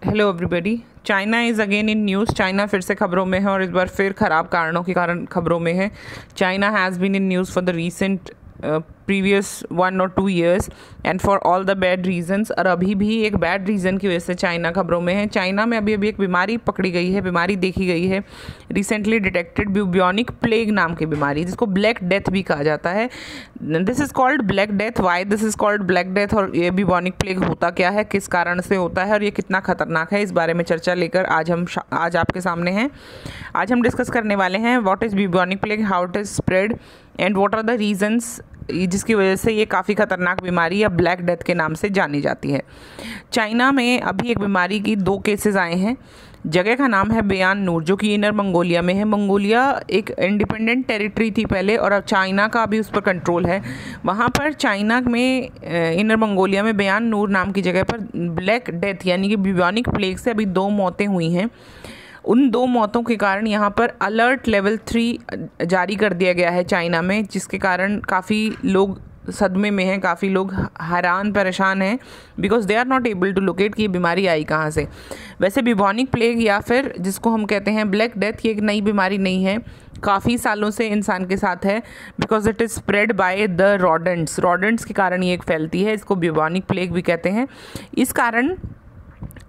Hello everybody. China is again in news. China फिर से खबरों में है और इस बार फिर ख़राब कारणों के कारण खबरों में है। China has been in news for the recent previous 1 or 2 years and for all the bad reasons. और अभी भी एक बैड रीज़न की वजह से चाइना खबरों में है। चाइना में अभी अभी एक बीमारी पकड़ी गई है, बीमारी देखी गई है, रिसेंटली डिटेक्टेड ब्यूबियोनिक प्लेग नाम की बीमारी, जिसको ब्लैक डेथ भी कहा जाता है। This is called black death. Why this is called black death और ये ब्यूबियोनिक प्लेग होता क्या है, किस कारण से होता है और ये कितना खतरनाक है, इस बारे में चर्चा लेकर आज आपके सामने हैं। आज हम डिस्कस करने वाले हैं what is bubonic plague, how it is spread and what are the reasons जिसकी वजह से ये काफ़ी खतरनाक बीमारी या ब्लैक डेथ के नाम से जानी जाती है। चाइना में अभी एक बीमारी की 2 केसेस आए हैं। जगह का नाम है बयान नूर, जो कि इनर मंगोलिया में है। मंगोलिया एक इंडिपेंडेंट टेरिटरी थी पहले और अब चाइना का अभी उस पर कंट्रोल है। वहाँ पर चाइना में इनर मंगोलिया में बयान नूर नाम की जगह पर ब्लैक डेथ यानी कि ब्यूबियोनिक प्लेग से अभी 2 मौतें हुई हैं। उन 2 मौतों के कारण यहाँ पर अलर्ट लेवल 3 जारी कर दिया गया है चाइना में, जिसके कारण काफ़ी लोग सदमे में हैं, काफ़ी लोग हैरान परेशान हैं, because they are not able to locate कि ये बीमारी आई कहाँ से। वैसे ब्यूबियोनिक प्लेग या फिर जिसको हम कहते हैं ब्लैक डेथ, ये एक नई बीमारी नहीं है, काफ़ी सालों से इंसान के साथ है, because it is spread by the rodents के कारण ये एक फैलती है। इसको ब्यूबियोनिक प्लेग भी कहते हैं। इस कारण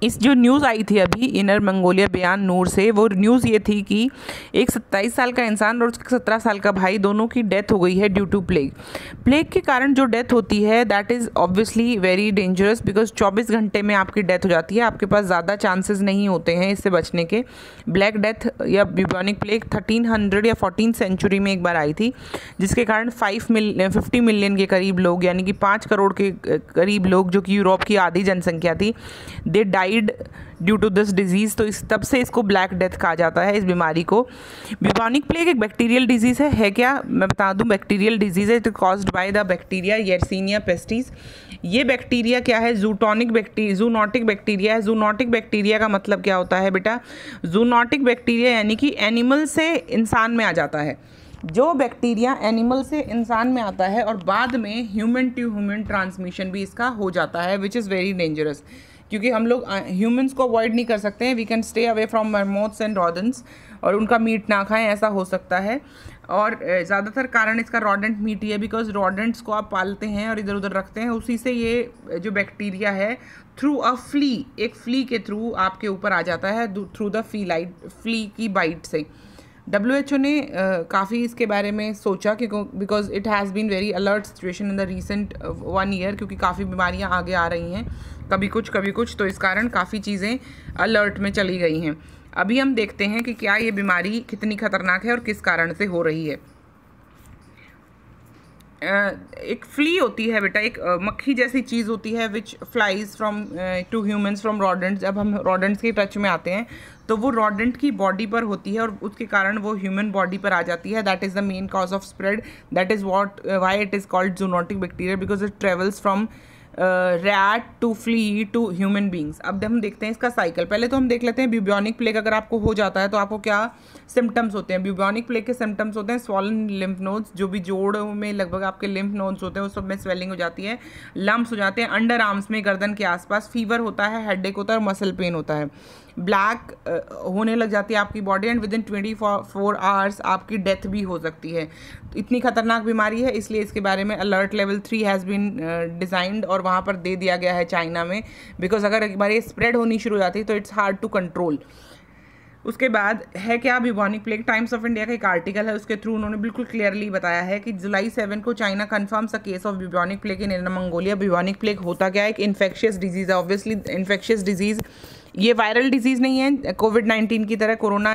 इस जो न्यूज़ आई थी अभी इनर मंगोलिया बयान नूर से, वो न्यूज़ ये थी कि एक 27 साल का इंसान और उसके 17 साल का भाई, दोनों की डेथ हो गई है ड्यू टू प्लेग के कारण। जो डेथ होती है that is obviously very dangerous, because 24 घंटे में आपकी डेथ हो जाती है। आपके पास ज़्यादा चांसेस नहीं होते हैं इससे बचने के। ब्लैक डेथ या ब्यूबियोनिक प्लेग 1300 या 14th सेंचुरी में एक बार आई थी, जिसके कारण 50 मिलियन के करीब लोग यानी कि 5 करोड़ के करीब लोग, जो कि यूरोप की आधी जनसंख्या थी, they died due to this disease. तो तब से इसको ब्लैक डेथ कहा जाता है, इस बीमारी को। ब्यूबियोनिक प्लेग एक बैक्टीरियल डिजीज़ है क्या मैं बता दूं, बैक्टीरियल डिजीज़ है। It caused by the bacteria Yersinia pestis. ये बैक्टीरिया क्या है, जूनोटिक बैक्टीरिया है। जूनोटिक बैक्टीरिया का मतलब क्या होता है बेटा, जूनोटिक बैक्टीरिया यानी कि एनिमल से इंसान में आ जाता है। जो बैक्टीरिया एनिमल से इंसान में आता है और बाद में ह्यूमन टू ह्यूमन ट्रांसमिशन भी इसका हो जाता है, विच इज़ वेरी डेंजरस, क्योंकि हम लोग ह्यूमंस को अवॉइड नहीं कर सकते हैं। We can stay away from marmots and rodents, और उनका मीट ना खाएं, ऐसा हो सकता है। और ज़्यादातर कारण इसका रॉडेंट मीट ही है, बिकॉज रॉडेंट्स को आप पालते हैं और इधर उधर रखते हैं, उसी से ये जो बैक्टीरिया है थ्रू अ फ्ली, एक फ्ली के थ्रू आपके ऊपर आ जाता है, थ्रू द फ्ली की बाइट से। WHO ने काफ़ी इसके बारे में सोचा कि because it has been very alert situation in the recent 1 year, क्योंकि काफ़ी बीमारियां आगे आ रही हैं, कभी कुछ, तो इस कारण काफ़ी चीज़ें अलर्ट में चली गई हैं। अभी हम देखते हैं कि क्या ये बीमारी कितनी खतरनाक है और किस कारण से हो रही है। एक फ्ली होती है बेटा, एक मक्खी जैसी चीज़ होती है, which flies from to humans from rodents. जब हम रॉडेंट्स के टच में आते हैं तो वो रॉडेंट की बॉडी पर होती है और उसके कारण वो ह्यूमन बॉडी पर आ जाती है। That is the main cause of spread. That is why it is called zoonotic bacteria, because it travels from rat to flea to human beings. अब हम देखते हैं इसका साइकिल। पहले तो हम देख लेते हैं ब्यूबियोनिक प्लेग अगर आपको हो जाता है तो आपको क्या सिम्टम्स होते हैं। ब्यूबियोनिक प्लेग के सिम्टम्स होते हैं स्वॉलन लिम्फ नोड्स, जो भी जोड़ों में लगभग आपके लिम्फ नोड्स होते हैं उस सब में स्वेलिंग हो जाती है, लम्प्स हो जाते हैं अंडर आर्म्स में, गर्दन के आसपास, फीवर होता है, हेडेक होता है और मसल पेन होता है। ब्लैक होने लग जाती है आपकी बॉडी एंड विदिन 24 hours आपकी डेथ भी हो सकती है। तो इतनी खतरनाक बीमारी है, इसलिए इसके बारे में alert level 3 has been designed और वहाँ पर दे दिया गया है चाइना में, बिकॉज अगर एक बार ये स्प्रेड होनी शुरू हो जाती है तो इट्स हार्ड टू कंट्रोल। उसके बाद है क्या ब्यूबियोनिक प्लेग। टाइम्स ऑफ इंडिया का एक आर्टिकल है, उसके थ्रू उन्होंने बिल्कुल क्लियरली बताया है कि July 7 को China confirms a case of bubonic plague in Inner Mongolia. Bubonic plague होता क्या है, एक इन्फेक्शियस डिजीज़ है। ऑब्वियसली इन्फेक्शियस डिजीज़, ये वायरल डिजीज़ नहीं है कोविड-19 की तरह। Corona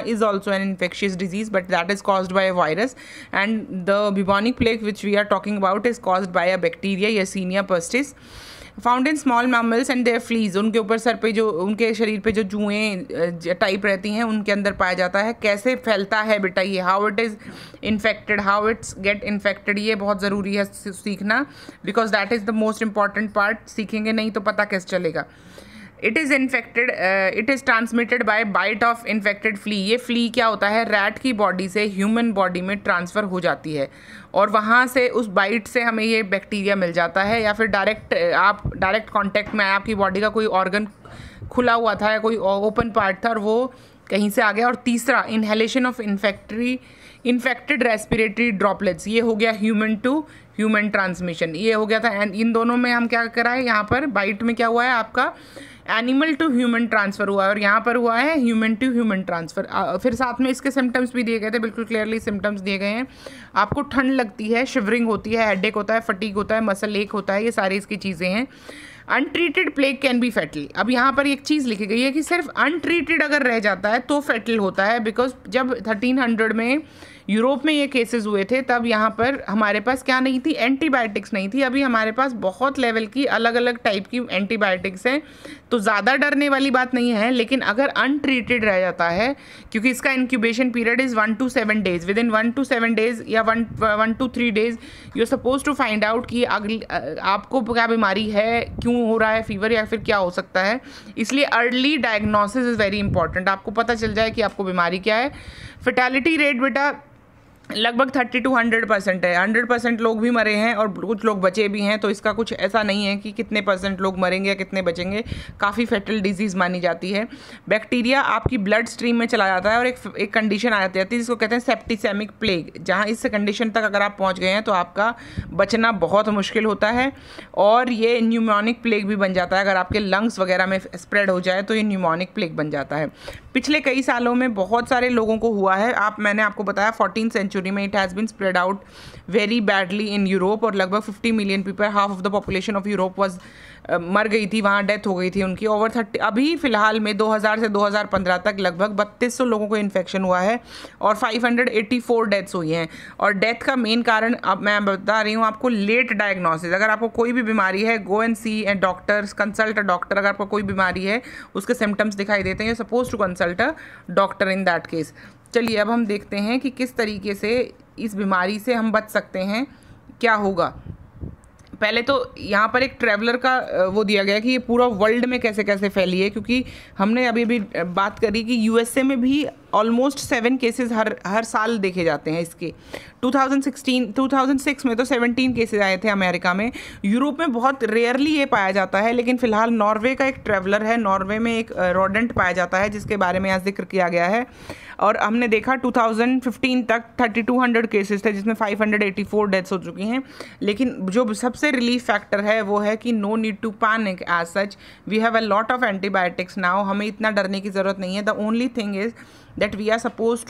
is also an infectious disease, but that is caused by a virus, and the bubonic plague which we are talking about is caused by a bacteria Yersinia pestis found in small mammals and their fleas. उनके ऊपर sir पे जो उनके शरीर पे जो जुएँ type रहती हैं उनके अंदर पाया जाता है। कैसे फैलता है बेटा ये, how it is infected, how its get infected, ये बहुत ज़रूरी है सीखना, because that is the most important part. सीखेंगे नहीं तो पता कैसे चलेगा। It is transmitted by bite of infected flea. ये फ्ली क्या होता है, रैट की बॉडी से ह्यूमन बॉडी में ट्रांसफ़र हो जाती है और वहाँ से उस बाइट से हमें ये बैक्टीरिया मिल जाता है, या फिर डायरेक्ट कांटेक्ट में आपकी बॉडी का कोई ऑर्गन खुला हुआ था या कोई ओपन पार्ट था और वो कहीं से आ गया। और तीसरा, inhalation of infected respiratory droplets, ये हो गया ह्यूमन टू ह्यूमन ट्रांसमिशन, ये हो गया था। एंड इन दोनों में हम क्या कराए, यहाँ पर बाइट में क्या हुआ है, आपका एनिमल टू ह्यूमन ट्रांसफ़र हुआ है और यहाँ पर हुआ है ह्यूमन टू ह्यूमन ट्रांसफ़र। फिर साथ में इसके सिम्टम्स भी दिए गए थे, बिल्कुल क्लियरली सिम्टम्स दिए गए हैं। आपको ठंड लगती है, शिवरिंग होती है, हेडेक होता है, फटीग होता है, मसल एक होता है, ये सारी इसकी चीज़ें हैं। Untreated plague can be fatal. अब यहाँ पर एक चीज़ लिखी गई है कि सिर्फ अनट्रीटेड अगर रह जाता है तो फैटल होता है, बिकॉज जब 1300 में यूरोप में ये केसेस हुए थे तब यहाँ पर हमारे पास क्या नहीं थी, एंटीबायोटिक्स नहीं थी। अभी हमारे पास बहुत लेवल की अलग अलग टाइप की एंटीबायोटिक्स हैं, तो ज़्यादा डरने वाली बात नहीं है। लेकिन अगर अनट्रीटेड रह जाता है, क्योंकि इसका incubation period is 1 to 7 days, within 1 to 7 days या 1 to 3 days you are suppose to find out कि आपको क्या बीमारी है, क्यों हो रहा है फीवर, या फिर क्या हो सकता है। इसलिए early diagnosis is very important, आपको पता चल जाए कि आपको बीमारी क्या है। फर्टिलिटी रेट बेटा लगभग 30 to 100% है, 100% लोग भी मरे हैं और कुछ लोग बचे भी हैं, तो इसका कुछ ऐसा नहीं है कि कितने % लोग मरेंगे या कितने बचेंगे। काफ़ी फैटल डिजीज़ मानी जाती है। बैक्टीरिया आपकी ब्लड स्ट्रीम में चला जाता है और एक कंडीशन आ जाती है जिसको कहते हैं सेप्टिसेमिक प्लेग, जहाँ इस कंडीशन तक अगर आप पहुँच गए हैं तो आपका बचना बहुत मुश्किल होता है और ये न्यूमोनिक प्लेग भी बन जाता है। अगर आपके लंग्स वगैरह में स्प्रेड हो जाए तो ये न्यूमोनिक प्लेग बन जाता है। पिछले कई सालों में बहुत सारे लोगों को हुआ है। मैंने आपको बताया 14th century में it has been spread out very badly in Europe और लगभग 50 million people, half of the population of Europe was मर गई थी, वहाँ डेथ हो गई थी उनकी। ओवर 30 अभी फ़िलहाल में 2000 से 2015 तक लगभग 3200 लोगों को इन्फेक्शन हुआ है और 584 डेथ्स हुई हैं। और डेथ का मेन कारण अब मैं बता रही हूँ आपको, लेट डायग्नोसिस। अगर आपको कोई भी बीमारी है, go and see a doctor, consult a doctor. अगर आपको कोई बीमारी है, उसके सिम्टम्स दिखाई देते हैं, you suppose to consult a doctor in that case. चलिए अब हम देखते हैं कि किस तरीके से इस बीमारी से हम बच सकते हैं, क्या होगा। पहले तो यहाँ पर एक ट्रैवलर का वो दिया गया कि ये पूरा वर्ल्ड में कैसे कैसे फैली है, क्योंकि हमने अभी बात करी कि यूएसए में भी ऑलमोस्ट 7 केसेस हर साल देखे जाते हैं इसके। 2006 में तो 17 केसेस आए थे अमेरिका में। यूरोप में बहुत रेयरली ये पाया जाता है, लेकिन फ़िलहाल नॉर्वे का एक ट्रैवलर है, नॉर्वे में एक रोडेंट पाया जाता है जिसके बारे में यहाँ जिक्र किया गया है। और हमने देखा 2015 तक 3200 केसेस थे जिसमें 584 डेथ्स हो चुकी हैं। लेकिन जो सबसे रिलीफ फैक्टर है वो है कि no need to panic as such, we have a lot of antibiotics now. हमें इतना डरने की ज़रूरत नहीं है। The only thing is that we are suppose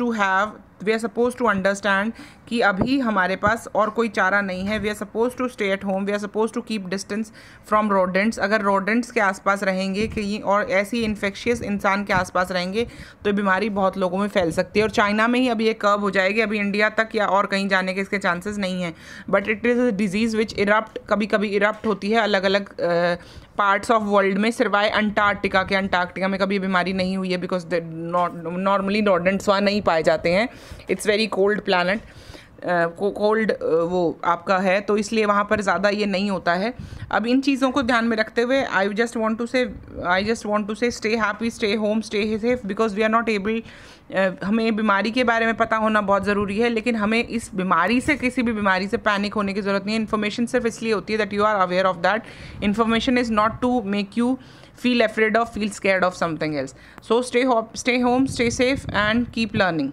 to understand कि अभी हमारे पास और कोई चारा नहीं है। We are suppose to stay at home, we are suppose to keep distance from rodents. अगर रोडेंट्स के आसपास रहेंगे कि और ऐसी इन्फेक्शियस इंसान के आसपास रहेंगे तो बीमारी बहुत लोगों में फैल सकती है। और चाइना में ही अभी ये कर्व हो जाएगी, अभी इंडिया तक या और कहीं जाने के इसके चांसेस नहीं हैं। But it is a disease which कभी कभी इरप्ट होती है अलग अलग पार्ट्स ऑफ वर्ल्ड में, सिवाय अंटार्कटिका के। अंटार्कटिका में कभी बीमारी नहीं हुई है बिकॉज नॉर्मली रोडेंट्स वहाँ नहीं पाए जाते हैं। It's very cold planet, cold वो आपका है, तो इसलिए वहाँ पर ज़्यादा ये नहीं होता है। अब इन चीज़ों को ध्यान में रखते हुए I just want to say stay happy, stay home, stay safe, because we are not able. हमें बीमारी के बारे में पता होना बहुत ज़रूरी है, लेकिन हमें इस बीमारी से, किसी भी बीमारी से पैनिक होने की ज़रूरत नहीं है। इन्फॉर्मेशन सिर्फ इसलिए होती है that you are aware of that. Information is not to make you feel afraid of, feel scared of something else. So stay home, stay safe and keep learning.